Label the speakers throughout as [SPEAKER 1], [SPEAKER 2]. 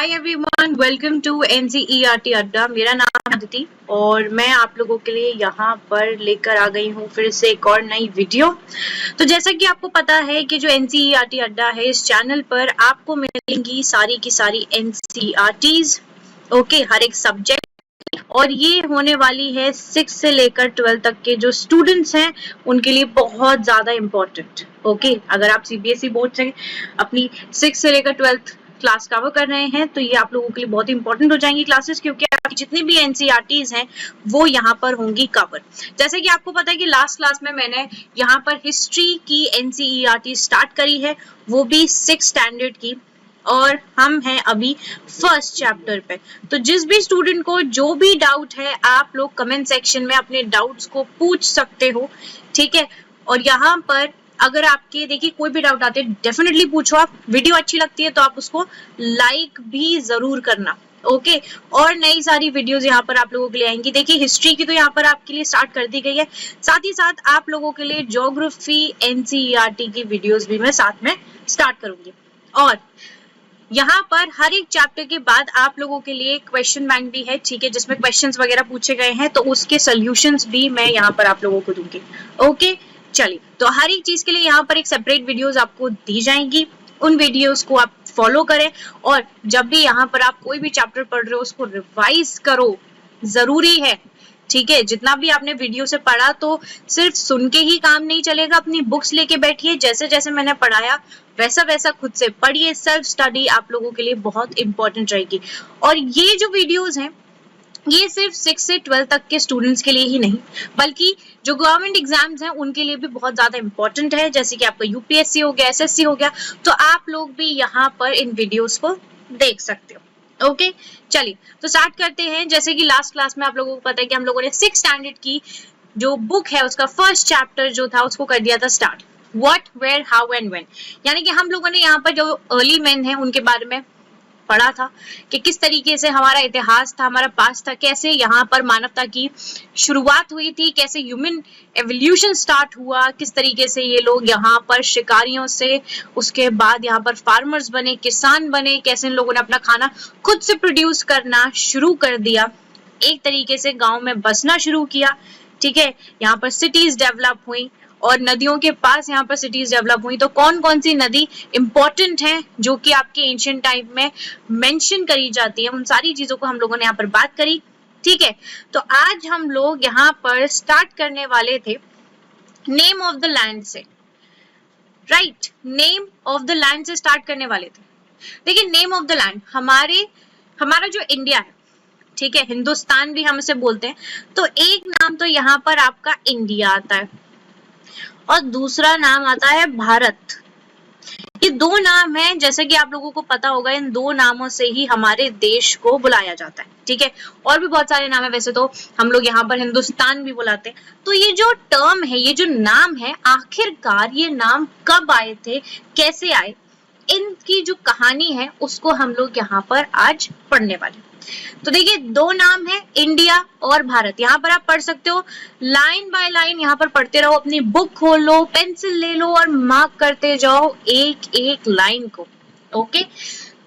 [SPEAKER 1] Hi everyone, welcome to NCERT Adda. मेरा नाम है अदिति और मैं आप लोगों के लिए यहाँ पर लेकर आ गई हूँ फिर से एक और नई वीडियो। तो जैसा कि आपको पता है कि जो एनसीईआरटी अड्डा है, इस चैनल पर आपको मिलेंगी सारी की सारी एनसीईआरटीज, ओके, हर एक सब्जेक्ट। और ये होने वाली है 6 से लेकर 12 तक के जो स्टूडेंट्स हैं उनके लिए बहुत ज्यादा इम्पोर्टेंट। ओके, अगर आप सीबीएसई बोर्ड से अपनी 6 से लेकर 12th क्लास कवर कर रहे हैं तो ये आप लोगों के लिए बहुत इंपॉर्टेंट हो जाएंगी क्लासेस, क्योंकि आपकी जितनी भी एनसीईआरटीज हैं वो यहाँ पर होंगी कवर। जैसे कि आपको पता है कि लास्ट क्लास में मैंने यहाँ पर हिस्ट्री की एनसीईआरटी स्टार्ट करी है, वो भी 6th स्टैंडर्ड की, और हम हैं अभी फर्स्ट चैप्टर पे। तो जिस भी स्टूडेंट को जो भी डाउट है आप लोग कमेंट सेक्शन में अपने डाउट्स को पूछ सकते हो, ठीक है। और यहाँ पर अगर आपके देखिए कोई भी डाउट आते हैं डेफिनेटली पूछो आप। वीडियो अच्छी लगती है तो आप उसको लाइक भी जरूर करना, ओके। और नई सारी वीडियोस यहाँ पर आप लोगों के लिए आएंगी। देखिए हिस्ट्री की तो यहाँ पर आपके लिए स्टार्ट कर दी गई है, साथ ही साथ आप लोगों के लिए ज्योग्राफी एनसीईआरटी की वीडियोस भी मैं साथ में स्टार्ट करूंगी। और यहाँ पर हर एक चैप्टर के बाद आप लोगों के लिए क्वेश्चन बैंक भी है, ठीक है, जिसमें क्वेश्चंस वगैरह पूछे गए हैं तो उसके सॉल्यूशंस भी मैं यहाँ पर आप लोगों को दूंगी, ओके। चलिए, तो हर एक चीज के लिए यहाँ पर एक सेपरेट वीडियोस आपको दी जाएंगी, उन वीडियोस को आप फॉलो करें। और जब भी यहाँ पर आप कोई भी चैप्टर पढ़ रहे हो उसको रिवाइज करो, जरूरी है, ठीक है। जितना भी आपने वीडियो से पढ़ा तो सिर्फ सुन के ही काम नहीं चलेगा, अपनी बुक्स लेके बैठिए, जैसे जैसे मैंने पढ़ाया वैसा वैसा खुद से पढ़िए। सेल्फ स्टडी आप लोगों के लिए बहुत इंपॉर्टेंट रहेगी। और ये जो वीडियोस हैं ये सिर्फ 6 से 12 तक के स्टूडेंट्स के लिए ही नहीं, बल्कि जो गवर्नमेंट एग्जाम्स हैं उनके लिए भी बहुत ज्यादा इंपॉर्टेंट है, जैसे कि आपका यूपीएससी हो गया, एसएससी हो गया। तो आप लोग भी यहाँ पर इन वीडियोस को देख सकते हो, ओके। चलिए, तो स्टार्ट करते हैं। जैसे कि लास्ट क्लास में आप लोगों को पता है कि हम लोगों ने 6th स्टैंडर्ड की जो बुक है उसका फर्स्ट चैप्टर जो था उसको कर दिया था start, what, where, how and when. यानी कि हम लोगों ने यहाँ पर जो अर्ली मैन है उनके बारे में पढ़ा था कि किस तरीके से हमारा इतिहास था, हमारा पास्ट था, कैसे यहाँ पर मानवता की शुरुआत हुई थी, कैसे ह्यूमन एवोल्यूशन स्टार्ट हुआ, किस तरीके से ये लोग यहाँ पर शिकारियों से उसके बाद यहाँ पर फार्मर्स बने, किसान बने, कैसे इन लोगों ने अपना खाना खुद से प्रोड्यूस करना शुरू कर दिया, एक तरीके से गाँव में बसना शुरू किया, ठीक है। यहाँ पर सिटीज डेवलप हुई और नदियों के पास यहाँ पर सिटीज डेवलप हुई। तो कौन कौन सी नदी इंपॉर्टेंट है जो कि आपके एंशिएंट टाइम में मेंशन करी जाती है, उन सारी चीजों को हम लोगों ने यहाँ पर बात करी, ठीक है। तो आज हम लोग यहाँ पर स्टार्ट करने वाले थे नेम ऑफ द लैंड से, right, name of the land से स्टार्ट करने वाले थे। देखिए नेम ऑफ द लैंड हमारा जो इंडिया है, ठीक है, हिंदुस्तान भी हम इसे बोलते हैं, तो एक नाम तो यहाँ पर आपका इंडिया आता है और दूसरा नाम आता है भारत। ये दो नाम है, जैसे कि आप लोगों को पता होगा, इन दो नामों से ही हमारे देश को बुलाया जाता है, ठीक है। और भी बहुत सारे नाम है, वैसे तो हम लोग यहाँ पर हिंदुस्तान भी बुलाते हैं। तो ये जो टर्म है, ये जो नाम है, आखिरकार ये नाम कब आए थे, कैसे आए, इनकी जो कहानी है उसको हम लोग यहाँ पर आज पढ़ने वाले। तो देखिए दो नाम है, इंडिया और भारत। यहाँ पर आप पढ़ सकते हो, लाइन बाय लाइन यहाँ पर पढ़ते रहो, अपनी बुक खोल लो, पेंसिल ले लो और मार्क करते जाओ एक एक लाइन को, okay.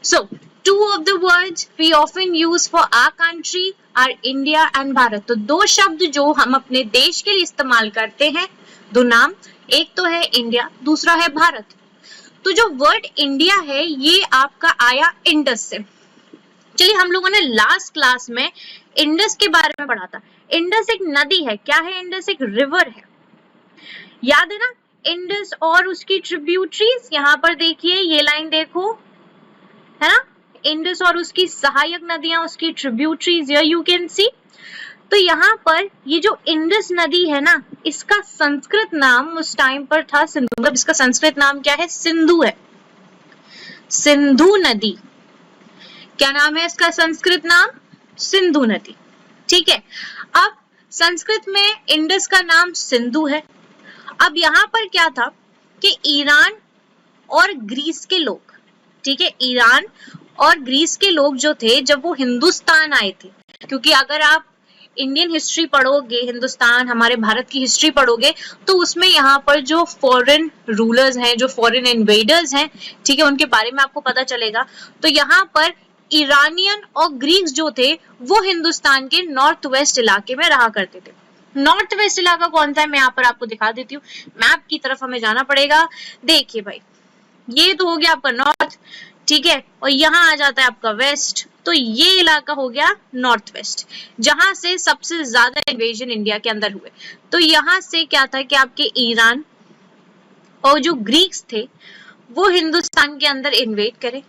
[SPEAKER 1] So two of the words we often use for our country are India and Bharat. तो दो शब्द जो हम अपने देश के लिए इस्तेमाल करते हैं, दो नाम, एक तो है इंडिया, दूसरा है भारत। तो जो वर्ड इंडिया है ये आपका आया इंडस से। चलिए, हम लोगों ने लास्ट क्लास में इंडस के बारे में पढ़ा था। इंडस एक नदी है, क्या है इंडस? एक रिवर है, याद है ना। इंडस और उसकी ट्रिब्यूटरीज, यहाँ पर देखिए ये लाइन देखो, है ना, इंडस और उसकी सहायक नदियां, उसकी ट्रिब्यूटरीज, यू कैन सी। तो यहाँ पर ये जो इंडस नदी है ना, इसका संस्कृत नाम उस टाइम पर था सिंधु। मतलब इसका संस्कृत नाम क्या है? सिंधु है, सिंधु नदी। क्या नाम है इसका संस्कृत नाम? सिंधु नदी, ठीक है। अब संस्कृत में इंडस का नाम सिंधु है। अब यहाँ पर क्या था कि ईरान और ग्रीस के लोग, ठीक है, ईरान और ग्रीस के लोग जो थे जब वो हिंदुस्तान आए थे, क्योंकि अगर आप इंडियन हिस्ट्री पढ़ोगे, हिंदुस्तान हमारे भारत की हिस्ट्री पढ़ोगे, तो उसमें यहाँ पर जो फॉरेन रूलर्स हैं, जो फॉरेन इन्वेडर्स हैं, ठीक है, उनके बारे में आपको पता चलेगा। तो यहाँ पर ईरानियन और ग्रीक्स जो थे वो हिंदुस्तान के नॉर्थ वेस्ट इलाके में रहा करते थे। नॉर्थ वेस्ट इलाका कौन सा है मैं यहाँ पर आपको दिखा देती हूँ, मैप की तरफ हमें जाना पड़ेगा। देखिए भाई, ये तो हो गया आपका नॉर्थ, ठीक है, और यहाँ आ जाता है आपका वेस्ट, तो ये इलाका हो गया नॉर्थ वेस्ट, जहां से सबसे ज्यादा इन्वेजन इंडिया के अंदर हुए। तो यहाँ से क्या था कि आपके ईरान और जो ग्रीक्स थे वो हिंदुस्तान के अंदर इन्वेड करे,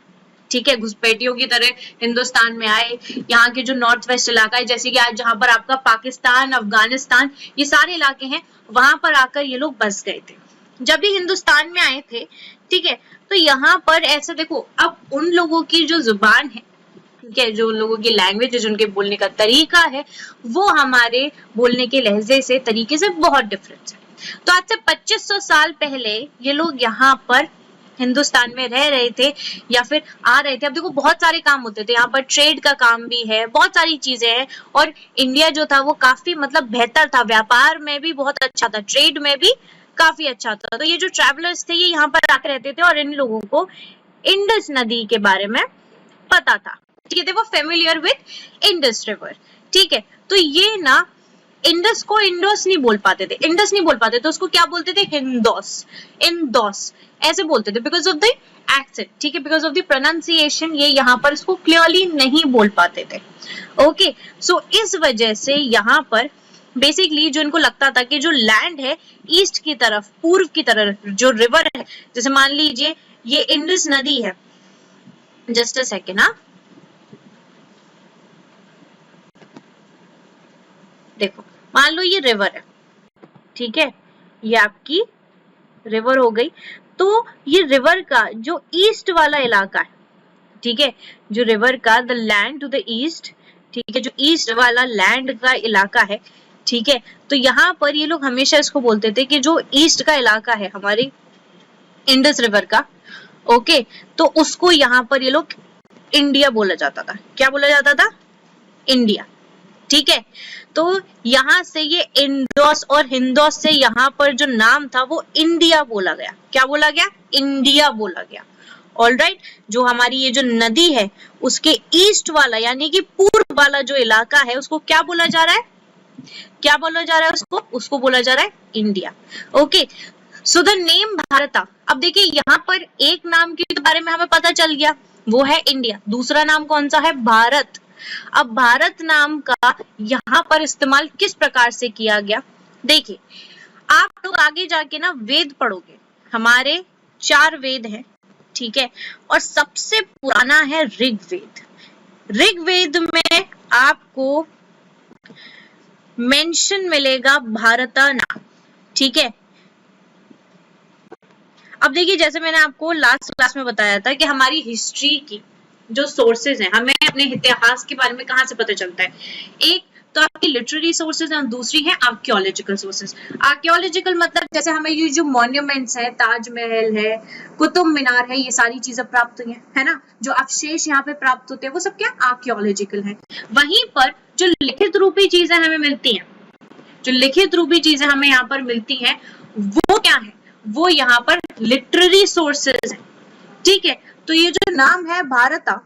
[SPEAKER 1] ठीक है, घुसपैठियों की तरह हिंदुस्तान में आए। यहाँ के जो नॉर्थ वेस्ट इलाका है, जैसे कि आज जहां पर आपका पाकिस्तान, अफगानिस्तान, ये सारे इलाके हैं, वहां पर आकर ये लोग बस गए थे जब भी हिंदुस्तान में आए थे, ठीक है। तो यहाँ पर ऐसा देखो, अब उन लोगों की जो जुबान है, ठीक है, जो लोगों की लैंग्वेज है, जो उनके बोलने का तरीका है, वो हमारे बोलने के लहजे से, तरीके से बहुत डिफरेंस है। तो आज से 2500 साल पहले ये लोग यहाँ पर हिंदुस्तान में रह रहे थे या फिर आ रहे थे। अब देखो बहुत सारे काम होते थे यहाँ पर, ट्रेड का काम भी है, बहुत सारी चीजें हैं, और इंडिया जो था वो काफी मतलब बेहतर था, व्यापार में भी बहुत अच्छा था, ट्रेड में भी काफी अच्छा था। तो ये जो ट्रैवलर्स थे ये यहाँ पर आकर रहते थे और इन लोगों को इंडस नदी के बारे में पता था, ठीक है, वो फेमिलियर विद इंडस रिवर, ठीक है। तो ये ना इंडस को इंडोस नहीं बोल पाते थे, इंडस नहीं बोल पाते थे, उसको क्या बोलते थे, हिंदोस, इंदोस ऐसे बोलते थे, बिकॉज ऑफ द एक्सेंट, ठीक है, बिकॉज ऑफ द प्रोनाउंसिएशन, ये यहाँ पर इसको क्लियरली नहीं बोल पाते थे। ओके, सो इस वजह से यहाँ पर बेसिकली जो इनको लगता था कि जो लैंड है ईस्ट की तरफ, पूर्व की तरफ जो रिवर है, जैसे मान लीजिए ये इंडस नदी है, जस्ट अ सेकेंड, हाँ देखो, मान लो ये रिवर है, ठीक है, ये आपकी रिवर हो गई। तो ये रिवर का जो ईस्ट वाला इलाका है, ठीक है, जो रिवर का the land to the east, ठीक है, जो ईस्ट वाला लैंड का इलाका है, ठीक है, तो यहाँ पर ये लोग हमेशा इसको बोलते थे कि जो ईस्ट का इलाका है हमारी इंडस रिवर का, ओके, तो उसको यहाँ पर ये लोग इंडिया बोला जाता था। क्या बोला जाता था, इंडिया, ठीक है। तो यहाँ से ये इंडोस और हिंदोस से यहाँ पर जो नाम था वो इंडिया बोला गया। क्या बोला गया, इंडिया बोला गया। ऑलराइट, जो हमारी ये जो नदी है उसके ईस्ट वाला यानी कि पूर्व वाला जो इलाका है उसको क्या बोला जा रहा है, क्या बोला जा रहा है उसको बोला जा रहा है India. Okay, so the name भारता। अब देखिए यहाँ पर एक नाम के बारे में हमें पता चल गया, वो है इंडिया, दूसरा नाम कौन सा है, भारत। अब भारत नाम का यहाँ पर इस्तेमाल किस प्रकार से किया गया, देखिए आप लोग आगे जाके ना वेद पढ़ोगे, हमारे 4 वेद हैं, ठीक है, और सबसे पुराना है ऋग्वेद। ऋग्वेद में आपको मेंशन मिलेगा भारता नाम, ठीक है। अब देखिए जैसे मैंने आपको लास्ट क्लास में बताया था कि हमारी हिस्ट्री की जो सोर्सेज हैं, हमें अपने इतिहास के बारे में कहाँ से पता चलता है, एक तो आपकी लिटरेरी सोर्सेज हैं, दूसरी है आर्कियोलॉजिकल सोर्सेज। आर्कियोलॉजिकल मतलब जैसे हमें ये जो मॉन्यूमेंट्स है, ताजमहल है, कुतुब मीनार है, ये सारी चीजें प्राप्त हुई है ना, जो अवशेष यहाँ पे प्राप्त होते हैं वो सब क्या आर्कियोलॉजिकल है। वहीं पर जो लिखित रूपी चीजें हमें मिलती हैं, जो लिखित रूपी चीजें हमें यहाँ पर मिलती हैं वो क्या है, वो यहाँ पर लिटरेरी सोर्सेज है, ठीक है। तो ये जो नाम है भारता,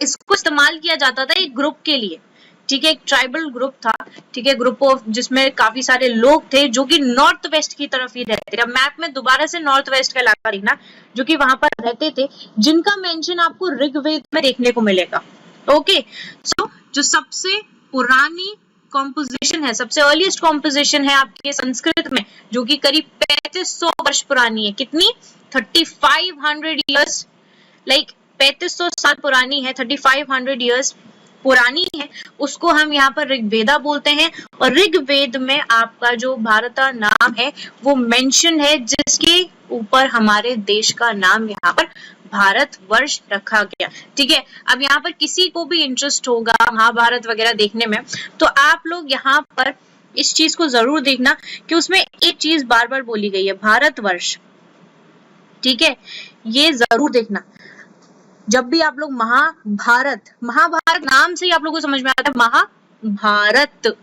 [SPEAKER 1] इसको इस्तेमाल किया जाता था एक ग्रुप के लिए, ठीक है, एक ट्राइबल ग्रुप था, ठीक है, ग्रुप ऑफ जिसमें काफी सारे लोग थे जो कि नॉर्थ वेस्ट की तरफ ही रहते थे। अब मैप में दोबारा से नॉर्थ वेस्ट का इलाका देखना, जो कि वहां पर रहते थे, जिनका मेंशन आपको ऋग्वेद में देखने को मिलेगा। ओके, सो जो सबसे पुरानी कॉम्पोजिशन है, सबसे अर्लीस्ट कॉम्पोजिशन है आपके संस्कृत में, जो कि करीब 3500 वर्ष पुरानी है। कितनी, 3500 ईयर्स, लाइक 3500 साल पुरानी है, 3500 ईयर्स पुरानी है, उसको हम यहाँ पर ऋग्वेदा बोलते हैं। और ऋग्वेद में आपका जो भारता नाम है वो मेंशन है, जिसके ऊपर हमारे देश का नाम यहाँ पर भारत वर्ष रखा गया, ठीक है। अब यहाँ पर किसी को भी इंटरेस्ट होगा महाभारत वगैरह देखने में, तो आप लोग यहाँ पर इस चीज को जरूर देखना कि उसमें एक चीज बार बार बोली गई है, भारत वर्ष, ठीक है, ये जरूर देखना। जब भी आप लोग महाभारत नाम से ही आप लोगों को समझ में आता है महाभारत,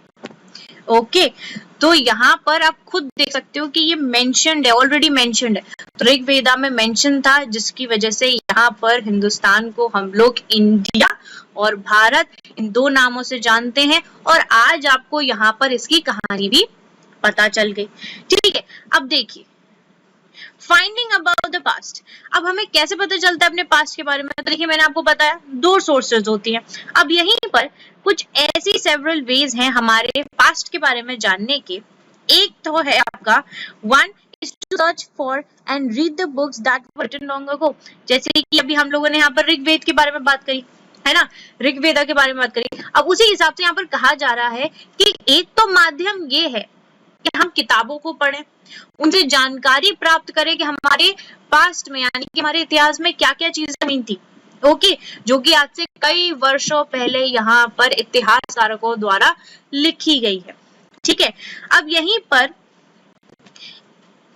[SPEAKER 1] ओके, तो यहाँ पर आप खुद देख सकते हो कि ये मेंशन्ड है, ऑलरेडी मेंशन्ड है, तो ऋग्वेदा में मेंशन था, जिसकी वजह से यहाँ पर हिंदुस्तान को हम लोग इंडिया और भारत इन दो नामों से जानते हैं, और आज आपको यहाँ पर इसकी कहानी भी पता चल गई। ठीक है, अब देखिए फाइंडिंग अबाउट द पास्ट। अब हमें कैसे पता चलता है अपने पास्ट के बारे में? तो देखिए मैंने आपको बताया दो सोर्सेज होती हैं। अब यहीं पर कुछ ऐसी सेवरल वेज हैं हमारे पास्ट के बारे में जानने के। एक तो है आपका one is to search for and read the books that were written long ago। जैसे कि अभी हम लोगों ने यहाँ पर ऋग्वेद के बारे में बात करी है ना, ऋग्वेदा के बारे में बात करी। अब उसी हिसाब से यहाँ पर कहा जा रहा है कि एक तो माध्यम ये है कि हम किताबों को पढ़ें, उनसे जानकारी प्राप्त करें कि हमारे पास्ट में यानी कि हमारे इतिहास में क्या क्या चीजें हुई थी, ओके, जो कि आज से कई वर्षों पहले यहाँ पर इतिहासकारों द्वारा लिखी गई है। ठीक है, अब यहीं पर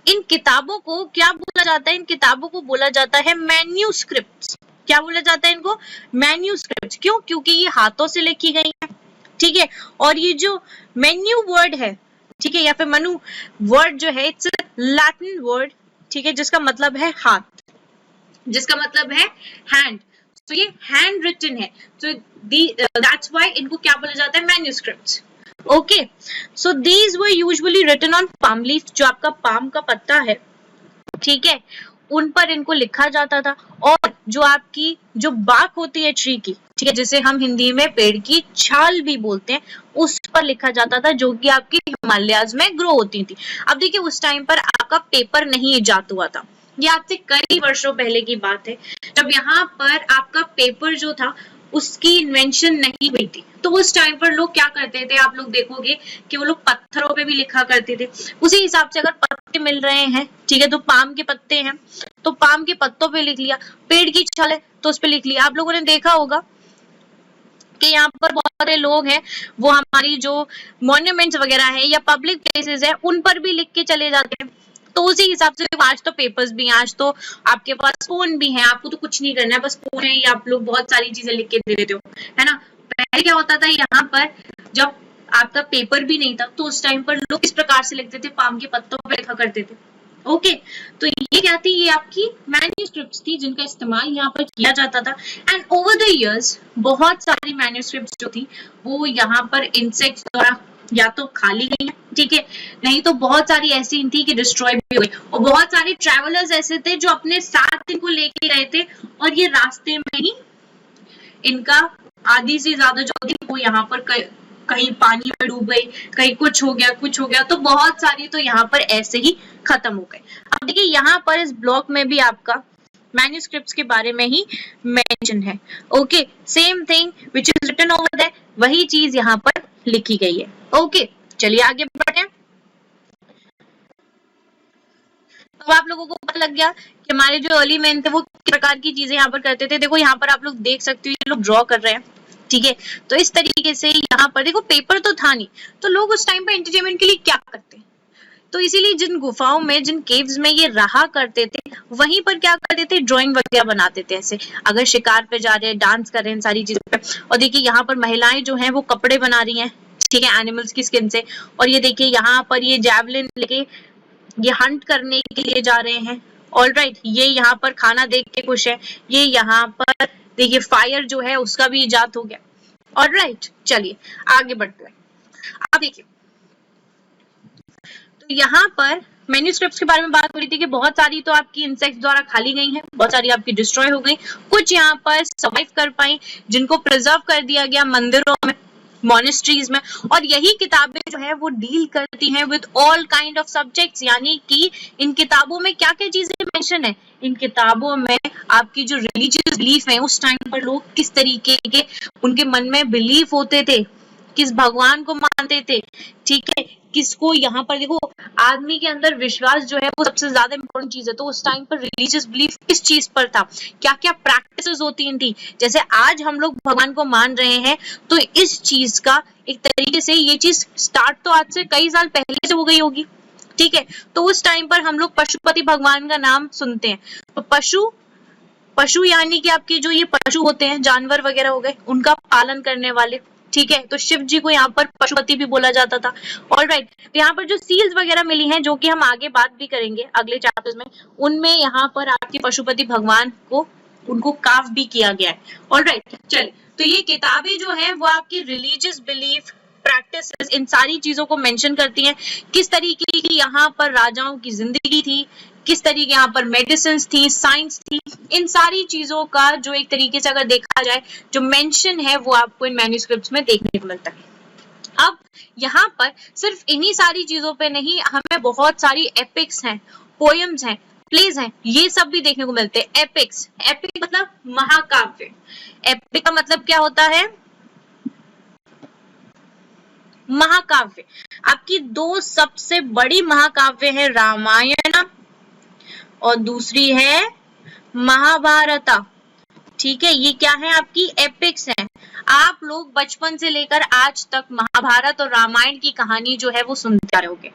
[SPEAKER 1] इन किताबों को क्या बोला जाता है? इन किताबों को बोला जाता है मैन्यूस्क्रिप्ट्स। क्या बोला जाता है इनको? मैन्यूस्क्रिप्ट्स। क्यों? क्योंकि ये हाथों से लिखी गई है। ठीक है, और ये जो मेन्यू वर्ड है, ठीक है, या फिर मनु वर्ड जो है, इट्स लैटिन वर्ड, ठीक है, जिसका मतलब है हाथ, जिसका मतलब है हैंड। तो ये हैंड रिटन है, तो दैट्स व्हाई इनको क्या बोला जाता है? Manuscripts. Okay, so these were usually written on palm leaf, जो आपका पाम का पत्ता है, ठीक है, उन पर इनको लिखा जाता था। और जो आपकी जो बाक होती है ट्री की, ठीक है, जिसे हम हिंदी में पेड़ की छाल भी बोलते हैं, उस पर लिखा जाता था, जो कि आपकी हिमालयाज में ग्रो होती थी। अब देखिए उस टाइम पर आपका पेपर नहीं इजाद हुआ था, ये आज से कई वर्षों पहले की बात है, जब यहाँ पर आपका पेपर जो था उसकी इन्वेंशन नहीं हुई थी। तो उस टाइम पर लोग क्या करते थे, आप लोग देखोगे कि वो लोग पत्थरों पे भी लिखा करते थे। उसी हिसाब से अगर पत्ते मिल रहे हैं, ठीक है, तो पाम के पत्ते हैं तो पाम के पत्तों पे लिख लिया, पेड़ की छाल है तो उस पे लिख लिया। आप लोगों ने देखा होगा कि यहाँ पर बहुत सारे लोग हैं, वो हमारी जो मॉन्यूमेंट्स वगैरह है या पब्लिक प्लेसेस है, उन पर भी लिख के चले जाते हैं। तो उसी हिसाब से आज तो पेपर्स भी हैं, आज तो आपके पास फोन भी है, आपको तो कुछ नहीं करना है, बस फोन है, या आप लोग बहुत सारी चीजें लिख के दे देते हो, है ना। पहले क्या होता था, यहाँ पर जब आपका पेपर भी नहीं था तो उस टाइम पर लोग इस प्रकार से लिखते थे, पाम के पत्तों पर लिखा करते थे। ओके, तो ये क्या थी? ये आपकी मैन्यूस्क्रिप्ट्स थी जिनका इस्तेमाल यहाँ पर किया जाता था। एंड ओवर द इयर्स बहुत सारी मैन्यूस्क्रिप्ट्स जो थी वो यहाँ पर इंसेक्ट्स द्वारा या तो खाली गई है, ठीक है, नहीं तो बहुत सारी ऐसी थी कि डिस्ट्रॉय भी हुई। और बहुत सारे ट्रैवलर्स ऐसे थे जो अपने साथ इनको लेके गए थे, और ये रास्ते में ही इनका आधी से ज्यादा जो थी वो यहाँ पर कहीं पानी में डूब गई, कहीं कुछ हो गया, तो बहुत सारी तो यहाँ पर ऐसे ही खत्म हो गए। अब देखिए यहाँ पर इस ब्लॉक में भी आपका मैन्यूस्क्रिप्ट्स के बारे में ही मेंशन है। Okay, same thing which is written over there, वही चीज यहाँ पर लिखी गई है। ओके, चलिए आगे बढ़ते हैं। तो आप लोगों को पता लग गया कि हमारे जो अर्ली मैन थे वो किस प्रकार की चीजें यहाँ पर करते थे। देखो यहाँ पर आप लोग देख सकते हो, ये लोग ड्रॉ कर रहे हैं, ठीक है, तो इस तरीके से यहाँ पर देखो पेपर तो था नहीं, तो लोग उस टाइम पर एंटरटेनमेंट के लिए क्या करते हैं, तो इसीलिए जिन गुफाओं में, जिन केव्स में ये रहा करते थे, वहीं पर क्या करते थे, ड्राइंग वगैरह बनाते थे। ऐसे अगर शिकार पे जा रहे हैं, डांस कर रहे हैं, सारी चीजों पे। और देखिए यहाँ पर महिलाएं जो हैं वो कपड़े बना रही हैं, ठीक है, एनिमल्स की स्किन से। और ये देखिए यहाँ पर ये जैवलिन लेके ये हंट करने के लिए जा रहे हैं। ऑलराइट, ये यहाँ पर खाना देख के खुश है। ये यहाँ पर देखिए फायर जो है उसका भी इजाद हो गया। ऑलराइट, चलिए आगे बढ़ते हैं। अब देखिए तो यहाँ पर मैन्यूस्क्रिप्ट्स के बारे में बात हो रही थी कि बहुत सारी तो आपकी इंसेक्ट्स द्वारा खाली गई हैं, बहुत सारी आपकी डिस्ट्रॉय हो गई, कुछ यहाँ पर सर्वाइव कर पाई, जिनको प्रिजर्व कर दिया गया मंदिरों में, मॉनेस्ट्रीज में। और यही किताबें जो है वो डील करती हैं with all kind of subjects, यानी कि इन किताबों में क्या क्या चीजें मेंशन है। इन किताबों में आपकी जो रिलीजियस बिलीफ है, उस टाइम पर लोग किस तरीके के उनके मन में बिलीफ होते थे, किस भगवान को मानते थे, ठीक है, किसको यहाँ पर देखो आदमी के अंदर विश्वास जो है वो सबसे ज्यादा इंपॉर्टेंट चीज है। तो उस टाइम पर रिलीजियस बिलीफ किस चीज पर था, क्या क्या प्रैक्टिसेस होती थी। जैसे आज हम लोग भगवान को मान रहे हैं, तो इस चीज का एक तरीके से ये चीज स्टार्ट तो आज से कई साल पहले से हो गई होगी, ठीक है। तो उस टाइम पर हम लोग पशुपति भगवान का नाम सुनते हैं। तो पशु यानी कि आपके जो ये पशु होते हैं, जानवर वगैरह हो गए, उनका पालन करने वाले, ठीक है। तो शिव जी को यहाँ पर पशुपति भी बोला जाता था। ऑलराइट, तो यहाँ पर जो सील्स वगैरह मिली हैं, जो कि हम आगे बात भी करेंगे अगले चैप्टर्स में, उनमें यहाँ पर आपके पशुपति भगवान को उनको कार्व भी किया गया है। ऑलराइट, चलिए, तो ये किताबें जो है वो आपकी रिलीजियस बिलीफ, प्रैक्टिसेस, इन सारी चीजों को मेंशन करती हैं, किस तरीके की यहाँ पर राजाओं की जिंदगी थी, किस तरीके यहाँ पर मेडिसिन थी, साइंस थी, इन सारी चीजों का जो एक तरीके से अगर देखा जाए जो मेंशन है वो आपको इन मैन्युस्क्रिप्ट्स में देखने को मिलता है। अब यहाँ पर सिर्फ इन्हीं सारी चीजों पे नहीं, हमें बहुत सारी एपिक्स हैं, पोएम्स हैं, प्लेज हैं, ये सब भी देखने को मिलते हैं। एपिक्स, एपिक मतलब महाकाव्य। एपिक का मतलब क्या होता है? महाकाव्य। आपकी दो सबसे बड़ी महाकाव्य है रामायण और दूसरी है महाभारत। ठीक है, ये क्या है? आपकी एपिक्स है। आप लोग बचपन से लेकर आज तक महाभारत और रामायण की कहानी जो है वो सुनते आ रहे होंगे,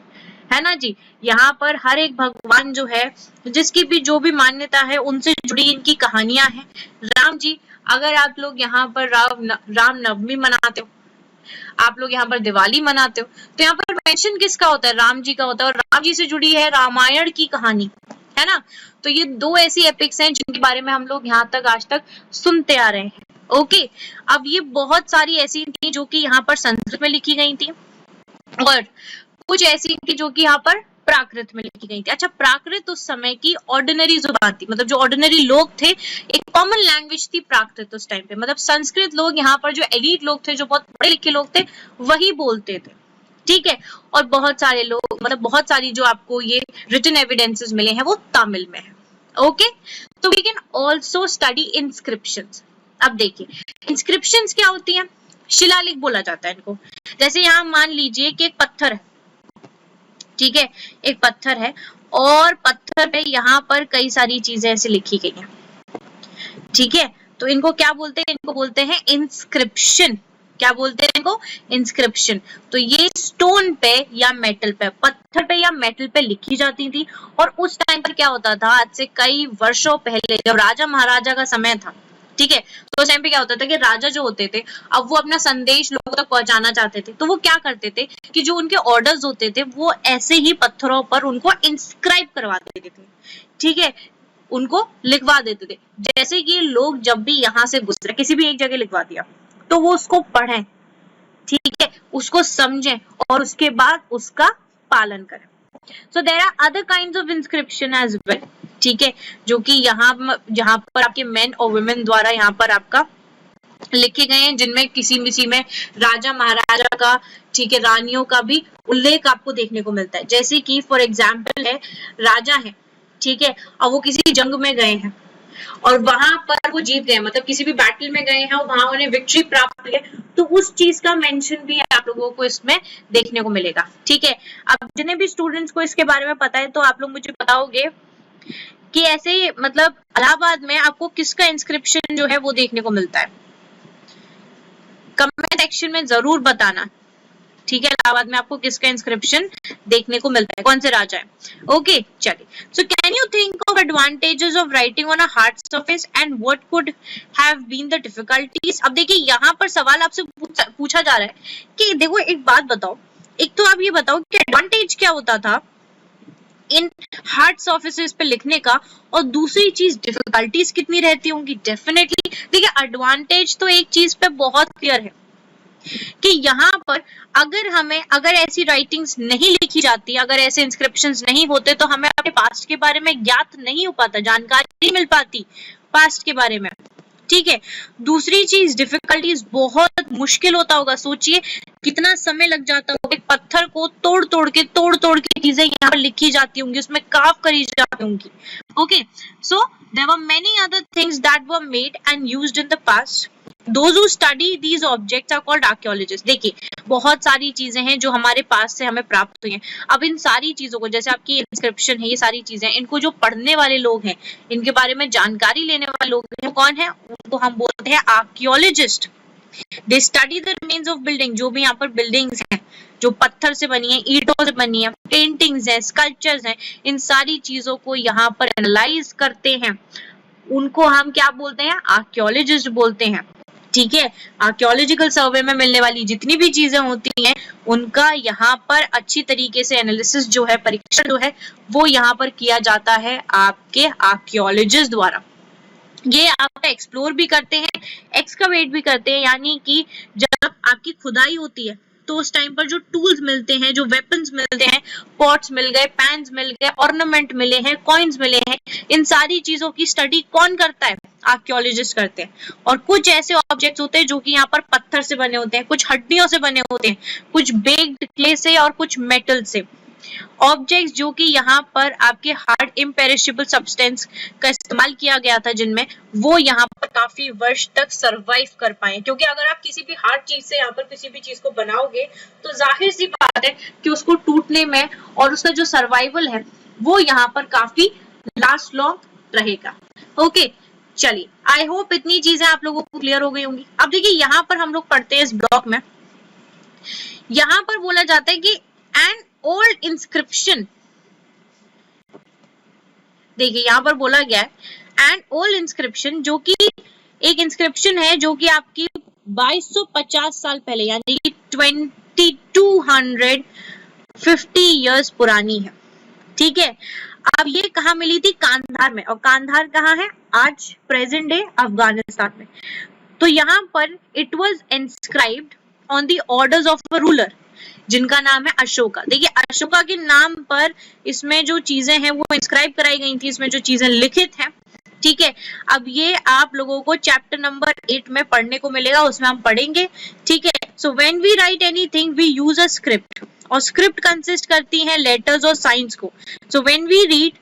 [SPEAKER 1] है ना जी। यहाँ पर हर एक भगवान जो है, जिसकी भी जो भी मान्यता है, उनसे जुड़ी इनकी कहानियां हैं। राम जी, अगर आप लोग यहाँ पर राम नवमी मनाते हो, आप लोग यहाँ पर दिवाली मनाते हो, तो यहाँ पर मेंशन किसका होता है? राम जी का होता है, और राम जी से जुड़ी है रामायण की कहानी, है ना। तो ये दो ऐसी एपिक्स हैं जिनके बारे में हम लोग यहाँ तक आज तक सुनते आ रहे हैं। ओके, अब ये बहुत सारी ऐसी थी जो कि यहाँ पर संस्कृत में लिखी गई थी, और कुछ ऐसी थी जो कि यहाँ पर प्राकृत में लिखी गई थी। अच्छा, प्राकृत उस समय की ऑर्डिनरी जुबान थी, मतलब जो ऑर्डिनरी लोग थे, एक कॉमन लैंग्वेज थी प्राकृत उस टाइम पे। मतलब संस्कृत लोग यहाँ पर जो एलीट लोग थे, जो बहुत पढ़े लिखे लोग थे, वही बोलते थे। ठीक है, और बहुत सारे लोग, मतलब बहुत सारी जो आपको ये रिटन एविडेंसेस मिले हैं वो तमिल में है। ओके, तो we can also study inscriptions. अब देखिए, इंस्क्रिप्शंस क्या होती हैं? शिलालेख बोला जाता है इनको। जैसे यहाँ मान लीजिए कि एक पत्थर है, ठीक है, एक पत्थर है, और पत्थर पे यहाँ पर कई सारी चीजें ऐसे लिखी गई हैं, ठीक है, तो इनको क्या बोलते हैं? इनको बोलते हैं इंस्क्रिप्शन। क्या बोलते हैं इनको? इंस्क्रिप्शन। तो ये स्टोन पे या मेटल पे, पत्थर पे या मेटल पे लिखी जाती थी। और उस टाइम पर क्या होता था, आज से कई वर्षों पहले जब राजा महाराजा का समय था, ठीक है, तो उस टाइम पे क्या होता था कि राजा जो होते थे, अब वो अपना संदेश लोगों तक पहुंचाना चाहते थे, तो वो क्या करते थे कि जो उनके ऑर्डर्स होते थे वो ऐसे ही पत्थरों पर उनको इंस्क्राइब करवा देते थे, ठीक है, उनको लिखवा देते थे। जैसे कि लोग जब भी यहाँ से गुजरे, किसी भी एक जगह लिखवा दिया, तो वो उसको पढ़ें, ठीक है, उसको समझें और उसके बाद उसका पालन करें। So there are other kinds of inscription as well, ठीक है, जो कि यहाँ पर आपके मेन और वुमेन द्वारा यहाँ पर आपका लिखे गए हैं, जिनमें किसी में राजा महाराजा का, ठीक है, रानियों का भी उल्लेख आपको देखने को मिलता है। जैसे कि फॉर एग्जाम्पल है, राजा है, ठीक है, और वो किसी जंग में गए हैं और वहां पर वो जीत गए, मतलब किसी भी बैटल में गए हैं और वहां उन्हें विक्ट्री प्राप्त हुई है, तो उस चीज का मेंशन भी आप लोगों को इसमें देखने को मिलेगा। ठीक है, अब जितने भी स्टूडेंट्स को इसके बारे में पता है, तो आप लोग मुझे बताओगे कि ऐसे मतलब इलाहाबाद में आपको किसका इंस्क्रिप्शन जो है वो देखने को मिलता है? कमेंट सेक्शन में जरूर बताना, ठीक है, इलाहाबाद में आपको किसका इंस्क्रिप्शन देखने को मिलता है, कौन से राजा है। ओके, चलिए, so can you think of advantages of writing on a hard surface and what could have been the difficulties? अब देखिए, यहाँ पर सवाल आपसे पूछा जा रहा है कि देखो, एक बात बताओ, एक तो आप ये बताओ कि एडवांटेज क्या होता था इन हार्ड सरफेसेस पे लिखने का, और दूसरी चीज डिफिकल्टीज कितनी रहती होंगी। डेफिनेटली देखिए, एडवांटेज तो एक चीज पे बहुत क्लियर है कि यहाँ पर अगर ऐसी राइटिंग्स नहीं लिखी जाती, अगर ऐसे इंस्क्रिप्शंस नहीं होते, तो हमें अपने पास्ट के बारे में ज्ञात नहीं हो पाता, जानकारी नहीं मिल पाती पास्ट के बारे में। ठीक है, दूसरी चीज डिफिकल्टीज, बहुत मुश्किल होता होगा, सोचिए कितना समय लग जाता होगा, एक पत्थर को तोड़ तोड़ के चीजें यहाँ पर लिखी जाती होंगी, उसमें कार्व करी जाती होंगी। Okay, so there were many other things that were made and used in the past. Those who study these objects are called archaeologists। देखिए, बहुत सारी चीजें हैं जो हमारे पास से हमें प्राप्त हुई हैं। अब इन सारी चीजों को, जैसे आपकी इंस्क्रिप्शन है, ये सारी चीजें, इनको जो पढ़ने वाले लोग हैं, इनके बारे में जानकारी लेने वाले लोग हैं, वो कौन है? उनको हम बोलते हैं archaeologist. They study the remains of building, जो भी यहाँ पर बिल्डिंग्स हैं, जो पत्थर से बनी है, ईंटों से बनी है, पेंटिंग्स हैं, स्कल्पचर्स हैं, इन सारी चीजों को यहाँ पर एनालाइज करते हैं। उनको हम क्या बोलते हैं? आर्कियोलॉजिस्ट बोलते हैं। ठीक है, आर्कियोलॉजिकल सर्वे में मिलने वाली जितनी भी चीजें होती हैं, उनका यहाँ पर अच्छी तरीके से एनालिसिस जो है, परीक्षण जो है, वो यहाँ पर किया जाता है आपके आर्कियोलॉजिस्ट द्वारा। ये आपका एक्सप्लोर भी करते हैं, एक्सकवेट भी करते हैं, यानी कि जब आपकी खुदाई होती है तो उस टाइम पर जो टूल्स मिलते हैं, जो वेपन्स मिलते हैं, पॉट्स मिल गए, पैन्स मिल गए, ऑर्नामेंट मिले हैं, कॉइन्स मिले हैं, इन सारी चीजों की स्टडी कौन करता है? आर्कियोलॉजिस्ट करते हैं। और कुछ ऐसे ऑब्जेक्ट्स होते हैं जो कि यहाँ पर पत्थर से बने होते हैं, कुछ हड्डियों से बने होते हैं, कुछ बेक्ड क्ले से और कुछ मेटल से। ऑब्जेक्ट्स जो कि यहाँ पर आपके हार्ड इम्पेरिशेबल सब्सटेंस का इस्तेमाल किया गया था जिनमें, वो यहाँ पर काफी वर्ष तक सरवाइव कर पाए, क्योंकि अगर आप किसी भी हार्ड चीज से यहाँ पर किसी भी चीज को बनाओगे तो जाहिर सी बात है कि उसको टूटने में और उसका जो सर्वाइवल है वो यहाँ पर काफी लास्ट लॉन्ग रहेगा। ओके, चलिए, आई होप इतनी चीजें आप लोगों को क्लियर हो गई होंगी। अब देखिए यहाँ पर हम लोग पढ़ते हैं इस ब्लॉक में, यहाँ पर बोला जाता है कि एन ओल्ड इंस्क्रिप्शन, देखिए यहाँ पर बोला गया है एन ओल्ड इंस्क्रिप्शन, जो कि एक इंस्क्रिप्शन है जो कि आपकी 2250 साल पहले यानी कि 2250 इयर्स पुरानी है। ठीक है, अब ये कहाँ मिली थी? कांधार में। और कांधार कहाँ है? आज प्रेजेंट डे अफगानिस्तान में। तो यहाँ पर it was inscribed on the orders of a ruler जिनका नाम है अशोका। देखिए अशोका के नाम पर इसमें जो चीजें हैं वो इंस्क्राइब कराई गई थी, इसमें जो चीजें लिखित हैं। ठीक है, अब ये आप लोगों को चैप्टर नंबर 8 में पढ़ने को मिलेगा, उसमें हम पढ़ेंगे। ठीक है, so when we write anything we use a script, और स्क्रिप्ट कंसिस्ट करती है लेटर्स और साइंस को। So when we read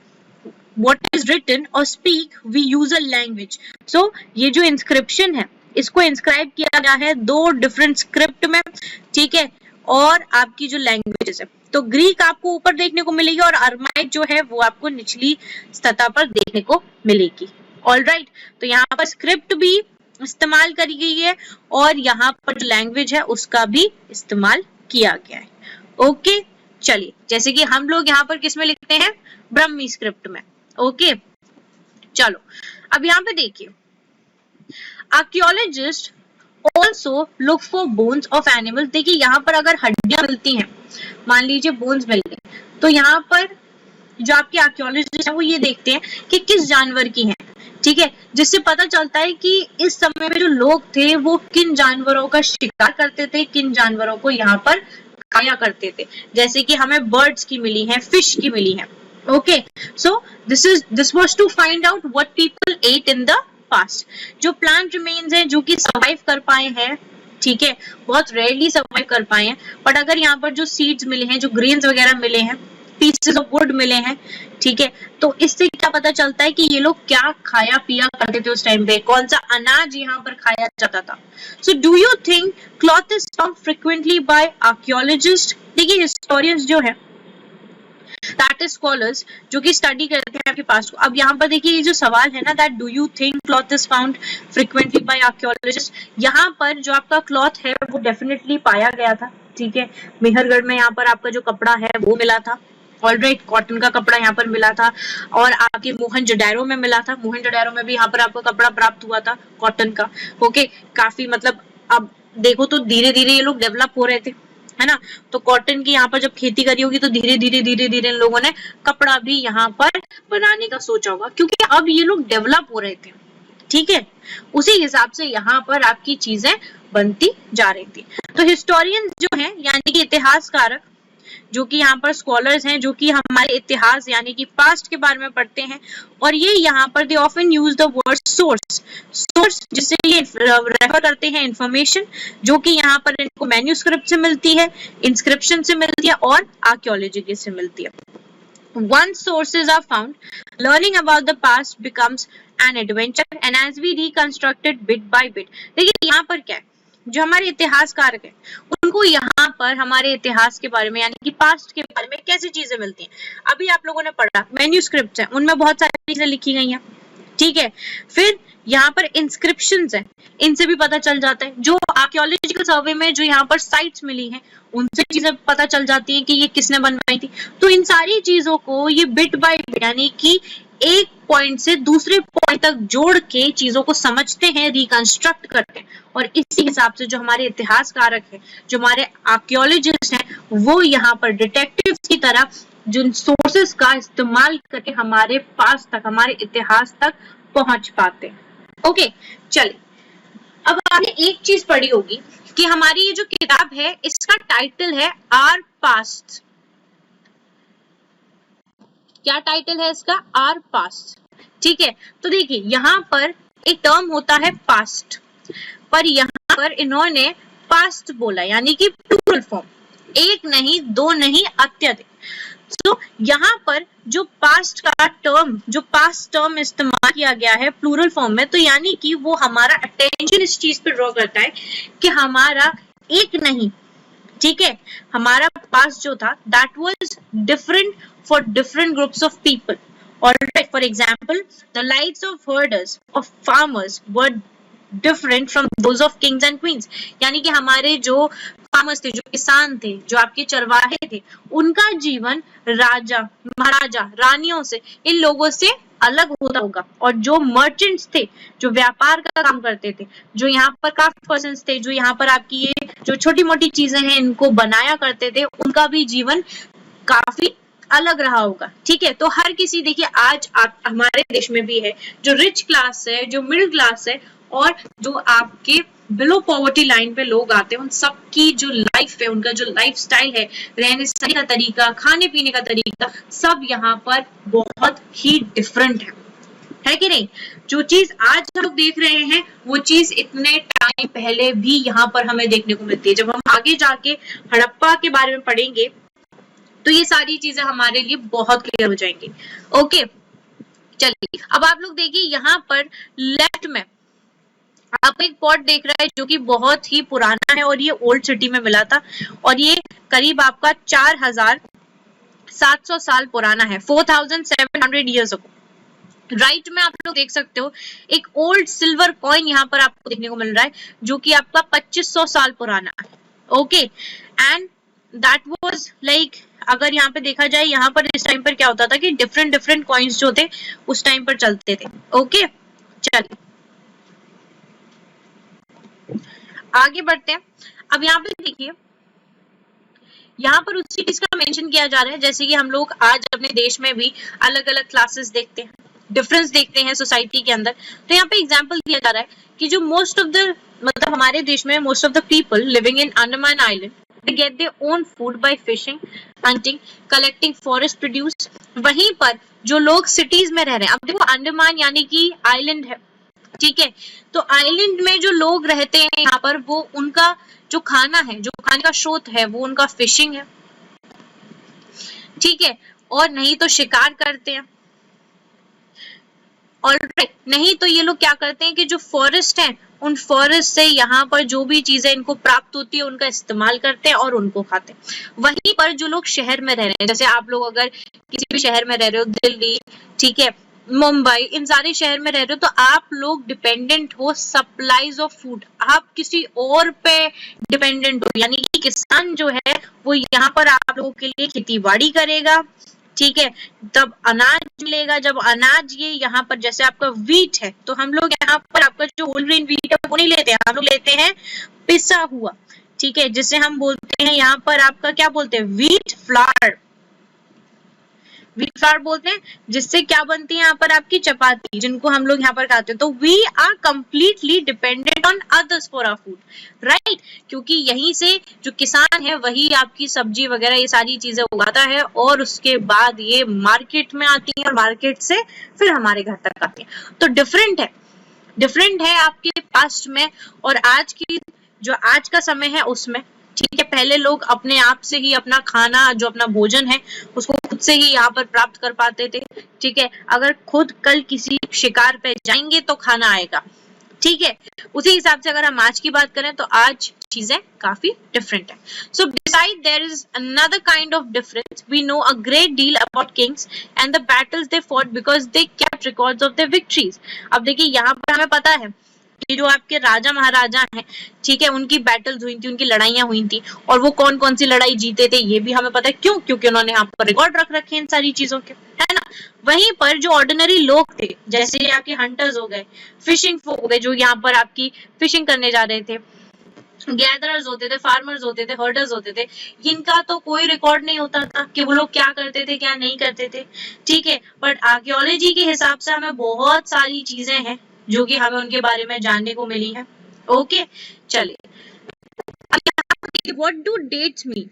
[SPEAKER 1] what is written or speak we use a language। so ये जो इंस्क्रिप्शन है इसको इंस्क्राइब किया गया है 2 डिफरेंट स्क्रिप्ट में। ठीक है, और आपकी जो लैंग्वेजेस है, तो ग्रीक आपको ऊपर देखने को मिलेगी और अरमाइक जो है वो आपको निचली सतह पर देखने को मिलेगी। ऑलराइट, तो यहाँ पर स्क्रिप्ट भी इस्तेमाल करी गई है और यहाँ पर जो लैंग्वेज है उसका भी इस्तेमाल किया गया है। ओके, चलिए, जैसे कि हम लोग यहाँ पर किस में लिखते हैं? ब्रह्मी स्क्रिप्ट में। ओके, चलो अब यहाँ पे देखिए, archaeologist also look for bones of animals. देखिए यहाँ पर अगर हड्डियां मिलती हैं, मान लीजिए बोन्स मिल गई, तो यहाँ पर जो आपके आर्कियोलॉजिस्ट हैं वो ये देखते हैं कि किस जानवर की हैं। ठीक है, जिससे पता चलता है कि इस समय में जो लोग थे वो किन जानवरों का शिकार करते थे, किन जानवरों को यहाँ पर खाया करते थे। जैसे कि हमें बर्ड्स की मिली है, फिश की मिली है। Okay, so this was to find out what people ate in the past. जो प्लांट रिमेन्स हैं जो कि सर्वाइव कर पाए हैं, ठीक है, बहुत रेयरली सर्वाइव कर पाए हैं, बट अगर यहाँ पर जो सीड्स मिले हैं, जो ग्रेन्स वगैरह मिले हैं, पीसेस ऑफ वुड मिले हैं, ठीक है, तो इससे क्या पता चलता है कि ये लोग क्या खाया पिया करते थे उस टाइम पे, कौन सा अनाज यहाँ पर खाया जाता था। So do you think cloth is found frequently by archaeologist? देखिए हिस्टोरियंस जो है, दैट इज स्कॉलर्स, जो कि स्टडी करते हैं आपके पास को। अब यहाँ पर देखिए ये जो सवाल है ना, that do you think cloth is found frequently by archaeologist, यहाँ पर जो आपका क्लॉथ है वो डेफिनेटली पाया गया था। ठीक है, मेहरगढ़ में यहाँ पर आपका जो कपड़ा है वो मिला था। ऑलराइट, कॉटन का कपड़ा यहाँ पर मिला था, और आपके मोहनजोदड़ो में मिला था। मोहनजोदड़ो में भी यहाँ पर आपको कपड़ा प्राप्त हुआ था कॉटन का। ओके, काफी मतलब अब देखो तो धीरे धीरे ये लोग डेवलप हो रहे थे, है ना। तो कॉटन की यहाँ पर जब खेती करी होगी तो धीरे धीरे इन लोगों ने कपड़ा भी यहाँ पर बनाने का सोचा होगा, क्योंकि अब ये लोग डेवलप हो रहे थे। ठीक है, उसी हिसाब से यहाँ पर आपकी चीजें बनती जा रही थी। तो हिस्टोरियन जो है यानी कि इतिहासकारक, जो कि यहाँ पर स्कॉलर्स हैं, जो कि हमारे इतिहास यानी कि पास्ट के बारे में पढ़ते हैं, और ये यहाँ पर they often use the word source. Source जिससे ये रेफर करते हैं इंफॉर्मेशन, जो कि यहाँ पर इनको मैन्यूस्क्रिप्ट से मिलती है, इंस्क्रिप्शन से मिलती है और आर्कियोलॉजी से मिलती है। Once sources are found, learning about the past becomes an adventure, and as we reconstruct it bit by bit। देखिए यहाँ पर क्या है, जो हमारे इतिहासकार हैं उनको यहाँ पर हमारे इतिहास के बारे में यानी कि पास्ट के बारे में कैसी चीजें मिलती हैं। अभी आप लोगों ने पढ़ा मैन्यूस्क्रिप्ट्स हैं, उनमें बहुत सारी चीजें लिखी गई हैं। ठीक है, फिर यहाँ पर इंस्क्रिप्शंस हैं, इनसे भी पता चल जाता है। जो आर्कियोलॉजिकल सर्वे में जो यहाँ पर साइट्स मिली हैं उनसे चीजें पता चल जाती है कि ये किसने बनवाई थी। तो इन सारी चीजों को ये बिट बाय बिट यानी कि एक पॉइंट से दूसरे पॉइंट तक जोड़ के चीजों को समझते हैं, रिकंस्ट्रक्ट करते हैं, और इसी हिसाब से जो हमारे इतिहासकारक हैं, जो हमारे आर्कियोलॉजिस्ट हैं, वो यहाँ पर डिटेक्टिव्स की तरह जिन सोर्सेस का इस्तेमाल करके हमारे पास तक, हमारे इतिहास तक पहुंच पाते हैं। ओके, चलिए। अब आपने एक चीज पढ़ी होगी कि हमारी ये जो किताब है इसका टाइटल है आर पास्ट। क्या टाइटल है इसका? Our past. ठीक है, तो देखिए यहाँ पर एक टर्म होता है पास्ट, पर यहाँ पर इन्होंने पास्ट बोला, यानी कि प्लूरल फॉर्म, एक नहीं, दो नहीं, अत्यधिक। तो यहाँ पर जो पास्ट का टर्म, जो पास्ट टर्म इस्तेमाल किया गया है प्लूरल फॉर्म में, तो यानी कि वो हमारा अटेंशन इस चीज पे ड्रॉ करता है कि हमारा एक नहीं, ठीक है, हमारा पास्ट जो था that was different for different groups of people. Alright, for example, the lives of herders, of farmers were different from those of kings and queens. यानी कि हमारे जो फार्मर्स थे, जो किसान थे, जो आपके चरवाहे थे, उनका जीवन राजा, महाराजा, रानियों से, इन लोगों से अलग होता होगा। और जो मर्चेंट्स थे, जो व्यापार का काम करते थे, जो यहाँ पर क्राफ्ट पर्सन्स थे, जो यहाँ पर आपकी ये जो छोटी मोटी चीजें हैं इनको बनाया करते थे, उनका भी जीवन काफी अलग रहा होगा। ठीक है, तो हर किसी, देखिए आज आप हमारे देश में भी है जो रिच क्लास है, जो मिडिल क्लास है, और जो आपके बिलो पॉवर्टी लाइन पे लोग आते हैं, उन सबकी जो लाइफ है, उनका जो लाइफ स्टाइल है, रहने सहने का तरीका, खाने पीने का तरीका, सब यहाँ पर बहुत ही डिफरेंट है कि नहीं? जो चीज आज हम लोग देख रहे हैं वो चीज इतने टाइम पहले भी यहाँ पर हमें देखने को मिलती है। जब हम आगे जाके हड़प्पा के बारे में पढ़ेंगे तो ये सारी चीजें हमारे लिए बहुत क्लियर हो जाएंगी। ओके, चलिए अब आप लोग देखिए यहाँ पर लेफ्ट में आप एक पॉट देख रहा है जो कि बहुत ही पुराना है और ये ओल्ड सिटी में मिला था, और ये करीब आपका 4700 साल पुराना है, 4700 ईयर्स अगो। राइट में आप लोग देख सकते हो एक ओल्ड सिल्वर कॉइन यहाँ पर आपको देखने को मिल रहा है जो कि आपका 2500 साल पुराना है। Okay, and that was like, अगर यहाँ पे देखा जाए, यहाँ पर इस टाइम पर क्या होता था कि डिफरेंट डिफरेंट कॉइन्स जो थे उस टाइम पर चलते थे। ओके, चलिए आगे बढ़ते हैं। अब यहाँ पे देखिए, यहाँ पर उसी चीज का मेंशन किया जा रहा है जैसे कि हम लोग आज अपने देश में भी अलग अलग क्लासेस देखते हैं, डिफरेंस देखते हैं सोसाइटी के अंदर। तो यहाँ पे एग्जांपल दिया जा रहा है कि जो मोस्ट ऑफ द, मतलब हमारे देश में most of the people living in Andaman island they get their own food by fishing, hunting, collecting forest produce। वहीं पर जो लोग सिटीज में रह रहे हैं, अब देखो अंडमान यानी कि आइलैंड है, ठीक है, तो आइलैंड में जो लोग रहते हैं यहाँ पर, वो उनका जो खाना है, जो खाने का स्रोत है, वो उनका फिशिंग है, ठीक है, और नहीं तो शिकार करते हैं। ऑलराइट, नहीं तो ये लोग क्या करते हैं कि जो फॉरेस्ट है, उन फॉरेस्ट से यहाँ पर जो भी चीजें इनको प्राप्त होती है उनका इस्तेमाल करते हैं और उनको खाते हैं। वहीं पर जो लोग शहर में रह रहे हैं, जैसे आप लोग अगर किसी भी शहर में रह रहे हो, दिल्ली, ठीक है, मुंबई, इन सारे शहर में रह रहे हो, तो आप लोग डिपेंडेंट हो सप्लाईज ऑफ फूड, आप किसी और पे डिपेंडेंट हो, यानी कि किसान जो है वो यहाँ पर आप लोगों के लिए खेती बाड़ी करेगा, ठीक है, तब अनाज मिलेगा। जब अनाज ये यहाँ पर जैसे आपका वीट है, तो हम लोग यहाँ पर आपका जो होल ग्रेन वीट है वो नहीं लेते हैं, हम लोग लेते हैं पिसा हुआ, ठीक है, जिसे हम बोलते हैं यहाँ पर आपका क्या बोलते हैं, वीट फ्लावर, वीट फ्लावर बोलते हैं, जिससे क्या बनती है यहाँ पर आपकी चपाती, जिनको हम लोग यहाँ पर खाते हैं। तो we are completely dependent on others for our food, right, क्योंकि यहीं से जो किसान है वही आपकी सब्जी वगैरह ये सारी चीजें उगाता है और उसके बाद ये मार्केट में आती है और मार्केट से फिर हमारे घर तक आती है। तो डिफरेंट है आपके पास्ट में और आज की जो आज का समय है उसमें, ठीक है। पहले लोग अपने आप से ही अपना खाना, जो अपना भोजन है, उसको खुद से ही यहाँ पर प्राप्त कर पाते थे, ठीक है। अगर खुद कल किसी शिकार पे जाएंगे तो खाना आएगा, ठीक है। उसी हिसाब से अगर हम आज की बात करें तो आज चीजें काफी डिफरेंट है। So beside there is another kind of difference, we know a great deal about kings and the battles they fought because they kept records of their victories. अब देखिए यहाँ पर हमें पता है कि जो आपके राजा महाराजा हैं, ठीक है, उनकी बैटल्स हुई थी, उनकी लड़ाइयां हुई थी, और वो कौन कौन सी लड़ाई जीते थे ये भी हमें पता है। क्यों? क्योंकि उन्होंने यहाँ पर रिकॉर्ड रख रखे हैं इन सारी चीजों के, है ना। वहीं पर जो ऑर्डिनरी लोग थे, जैसे आपके हंटर्स हो गए, फिशिंग folk हो गए, जो यहाँ पर आपकी फिशिंग करने जा रहे थे, गैदरर्स होते थे, फार्मर्स होते थे, हर्डर्स होते थे, इनका तो कोई रिकॉर्ड नहीं होता था कि वो लोग क्या करते थे, क्या नहीं करते थे, ठीक है। बट आर्कियोलॉजी के हिसाब से हमें बहुत सारी चीजें हैं जो कि हमें उनके बारे में जानने को मिली है। ओके चलिए, अब यहाँ पर देखिए व्हाट डू डेट्स मीन।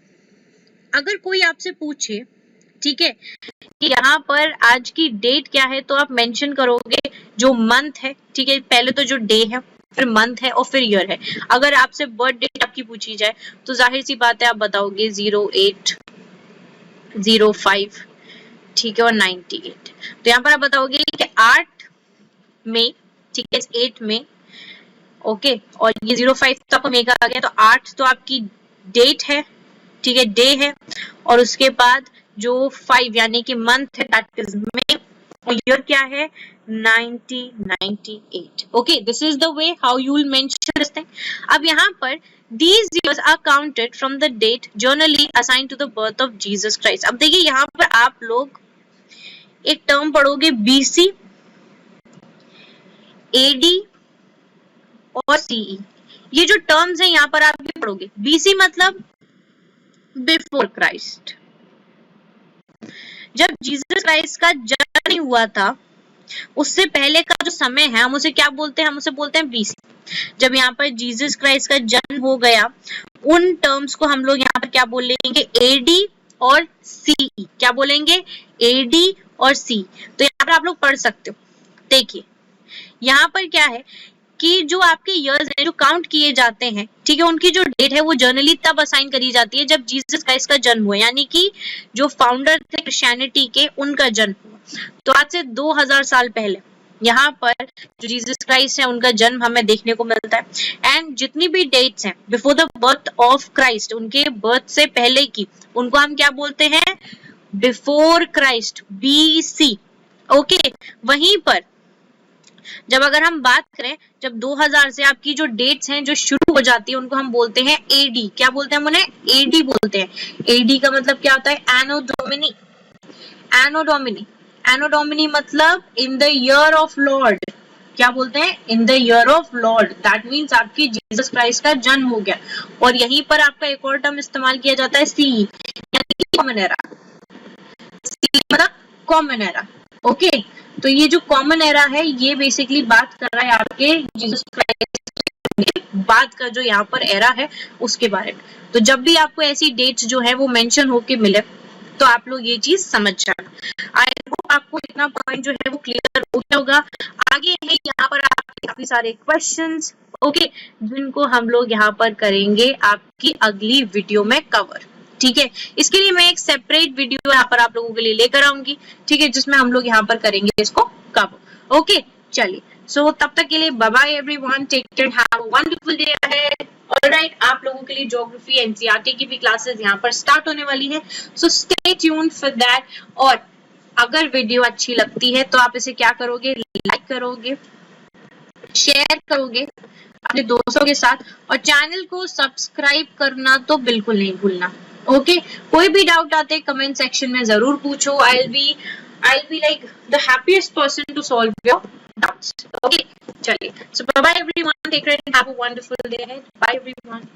[SPEAKER 1] अगर कोई आपसे पूछे, ठीक है, कि यहाँ पर आज की डेट क्या है, तो आप मेंशन करोगे जो मंथ है, ठीक है, पहले तो जो डे है, फिर मंथ है और फिर ईयर है। अगर आपसे बर्थ डेट आपकी पूछी जाए तो जाहिर सी बात है आप बताओगे 0805, ठीक है, और 98। तो यहाँ पर आप बताओगे कि 8 मई, ठीक है, 8 मई, ओके, और ये 05 तो आपको मई का आ गया, तो 8 तो आपकी डेट है, ठीक है, डे है, और उसके बाद जो 5 यानी कि मंथ है, दैट इज मई, और ईयर क्या है 1998। Okay, this is the way how you will mention this thing. अब यहाँ पर these years are counted from the date generally assigned to the birth of Jesus Christ। अब देखिए यहाँ पर आप लोग एक टर्म पढ़ोगे BC, AD और CE। ये जो टर्म्स हैं यहाँ पर आप ये पढ़ोगे। BC मतलब बिफोर क्राइस्ट, जब जीसस क्राइस्ट का जन्म नहीं हुआ था उससे पहले का जो समय है हम उसे क्या बोलते हैं, हम उसे बोलते हैं BC। जब यहाँ पर जीसस क्राइस्ट का जन्म हो गया उन टर्म्स को हम लोग यहाँ पर क्या बोलेंगे, AD और CE। क्या बोलेंगे, AD और CE। तो यहाँ पर आप लोग पढ़ सकते हो। देखिए यहाँ पर क्या है कि जो आपके इयर्स हैं जो काउंट किए जाते हैं, ठीक है, उनकी जो डेट है वो जनरली तब असाइन करी जाती है जब जीसस क्राइस्ट का जन्म हुआ, यानी कि जो फाउंडर थे क्रिश्चियनिटी के उनका जन्म हुआ। तो आज से 2000 साल पहले यहाँ पर जो जीसस क्राइस्ट है उनका जन्म हमें देखने को मिलता है। एंड जितनी भी डेट्स हैं before the birth of Christ, उनके बर्थ से पहले की, उनको हम क्या बोलते हैं, बिफोर क्राइस्ट, BC। ओके, वहीं पर जब अगर हम बात करें जब 2000 से आपकी जो डेट्स हैं जो शुरू हो जाती है उनको हम बोलते हैं AD। क्या बोलते हैं, उन्हें AD बोलते हैं। AD का मतलब क्या होता है, एनो डोमिनी। एनो डोमिनी, एनो डोमिनी मतलब in the year of Lord. क्या बोलते हैं, in the year of Lord. That means आपकी जीसस क्राइस्ट का जन्म हो गया। और यहीं पर आपका एक और टर्म इस्तेमाल किया जाता है CE, यानी कॉमन एरा। CE मतलब कॉमन एरा। ओके, तो ये जो कॉमन एरा है ये बेसिकली बात कर रहा है आपके जीसस क्राइस्ट बाद का जो यहाँ पर एरा है उसके बारे में। तो जब भी आपको ऐसी डेट्स जो है वो मेंशन होके मिले तो आप लोग ये चीज समझ जाना। आई होप आपको इतना पॉइंट जो है वो क्लियर हो गया होगा। आगे है यहाँ पर आपके काफी सारे क्वेश्चंस, ओके, जिनको हम लोग यहाँ पर करेंगे आपकी अगली वीडियो में कवर। ठीक है, इसके लिए मैं एक सेपरेट वीडियो यहाँ पर आप लोगों के लिए लेकर आऊंगी, ठीक है, जिसमें हम लोग यहाँ पर करेंगे इसको कवर। ओके चलिए, सो तब तक के लिए bye bye everyone, take care, have a wonderful day ahead. Alright, आप लोगों के लिए ज्योग्राफी एनसीईआरटी की भी क्लासेस यहाँ पर स्टार्ट होने वाली है, so stay tuned for that. और अगर वीडियो अच्छी लगती है तो आप इसे क्या करोगे, लाइक करोगे, शेयर करोगे अपने दोस्तों के साथ, और चैनल को सब्सक्राइब करना तो बिल्कुल नहीं भूलना। ओके, कोई भी डाउट आते कमेंट सेक्शन में जरूर पूछो। I'll be like the happiest person to solve your doubts. Okay, चलिए, so bye bye everyone, take care and have a wonderful day ahead. Bye everyone.